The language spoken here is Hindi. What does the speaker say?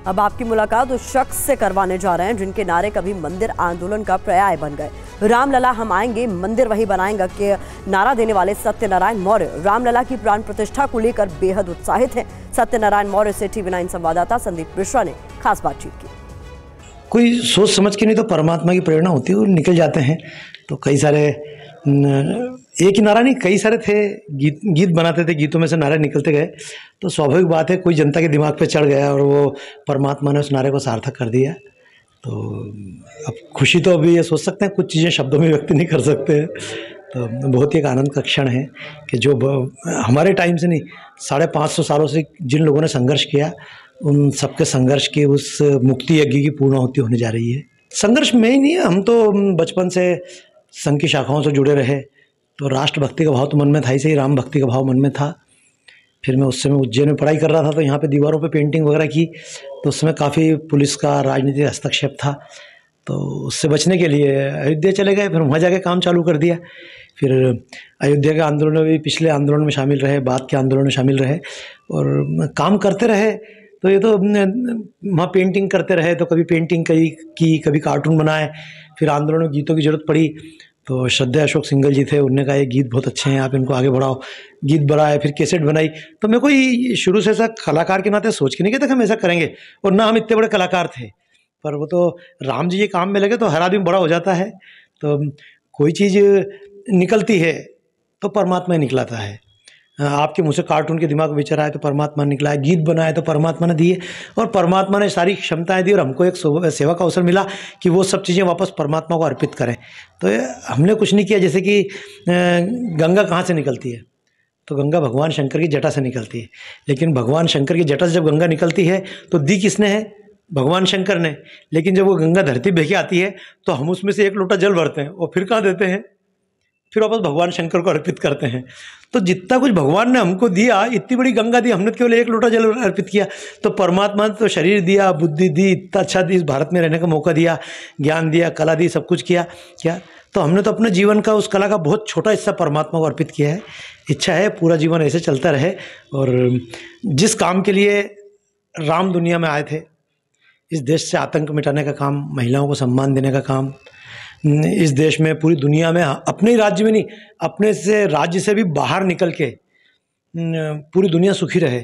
अब आपकी मुलाकात उस शख्स से करवाने जा रहे हैं जिनके नारे कभी मंदिर आंदोलन का पर्याय बन गए। रामलला हम आएंगे, मंदिर वही बनाएंगे के नारा देने वाले सत्यनारायण मौर्य रामलला की प्राण प्रतिष्ठा को लेकर बेहद उत्साहित हैं। सत्यनारायण मौर्य से TV9 संवाददाता संदीप मिश्रा ने खास बातचीत की। कोई सोच समझ के नहीं तो परमात्मा की प्रेरणा होती है और निकल जाते हैं। तो कई सारे, एक ही नारा नहीं, कई सारे थे, गीत बनाते थे, गीतों में से नारे निकलते गए। तो स्वाभाविक बात है कोई जनता के दिमाग पे चढ़ गया और वो परमात्मा ने उस नारे को सार्थक कर दिया। तो अब खुशी तो अभी ये सोच सकते हैं, कुछ चीज़ें शब्दों में व्यक्त नहीं कर सकते हैं। तो बहुत ही एक आनंद का क्षण है कि जो हमारे टाइम से नहीं, 550 सालों से जिन लोगों ने संघर्ष किया, उन सबके संघर्ष की उस मुक्ति यज्ञ की पूर्णाहुति होने जा रही है। संघर्ष में ही नहीं है, हम तो बचपन से संघ की शाखाओं से जुड़े रहे, तो राष्ट्रभक्ति का भाव तो मन में था ही सही, राम भक्ति का भाव मन में था। फिर मैं उस समय उज्जैन में पढ़ाई कर रहा था, तो यहाँ पे दीवारों पे पेंटिंग वगैरह की, तो उस समय काफ़ी पुलिस का राजनीतिक हस्तक्षेप था। तो उससे बचने के लिए अयोध्या चले गए, फिर वहाँ जाके काम चालू कर दिया। फिर अयोध्या के आंदोलन में भी, पिछले आंदोलन में शामिल रहे, बाद के आंदोलन में शामिल रहे और काम करते रहे। तो ये तो वहाँ पेंटिंग करते रहे, तो कभी पेंटिंग की, कभी कार्टून बनाए। फिर आंदोलन में गीतों की ज़रूरत पड़ी, तो श्रद्धेय अशोक सिंघल जी थे, उन्होंने कहा ये गीत बहुत अच्छे हैं, आप इनको आगे बढ़ाओ। गीत बढ़ाए, फिर कैसेट बनाई। तो मैं कोई शुरू से ऐसा कलाकार के नाते सोच के नहीं कहता कि हम ऐसा करेंगे, और ना हम इतने बड़े कलाकार थे। पर वो तो राम जी के काम में लगे तो हर आदमी बड़ा हो जाता है। तो कोई चीज़ निकलती है तो परमात्मा ही निकलाता है। आपके मुँह से कार्टून के दिमाग में विचार आए तो परमात्मा ने निकला है, गीत बनाए तो परमात्मा ने दिए, और परमात्मा ने सारी क्षमताएं दी, और हमको एक सेवा का अवसर मिला कि वो सब चीज़ें वापस परमात्मा को अर्पित करें। तो हमने कुछ नहीं किया। जैसे कि गंगा कहाँ से निकलती है, तो गंगा भगवान शंकर की जटा से निकलती है। लेकिन भगवान शंकर की जटा से जब गंगा निकलती है तो दी किसने है? भगवान शंकर ने। लेकिन जब वो गंगा धरती बह के आती है तो हम उसमें से एक लोटा जल भरते हैं और फिर कहाँ देते हैं? फिर वापस भगवान शंकर को अर्पित करते हैं। तो जितना कुछ भगवान ने हमको दिया, इतनी बड़ी गंगा दी, हमने केवल एक लोटा जल अर्पित किया। तो परमात्मा ने तो शरीर दिया, बुद्धि दी, इतना अच्छा दी, इस भारत में रहने का मौका दिया, ज्ञान दिया, कला दी, सब कुछ किया। क्या तो हमने तो अपने जीवन का, उस कला का बहुत छोटा हिस्सा परमात्मा को अर्पित किया है। इच्छा है पूरा जीवन ऐसे चलता रहे। और जिस काम के लिए राम दुनिया में आए थे, इस देश से आतंक मिटाने का काम, महिलाओं को सम्मान देने का काम, इस देश में, पूरी दुनिया में, अपने ही राज्य में नहीं, अपने से राज्य से भी बाहर निकल के पूरी दुनिया सुखी रहे,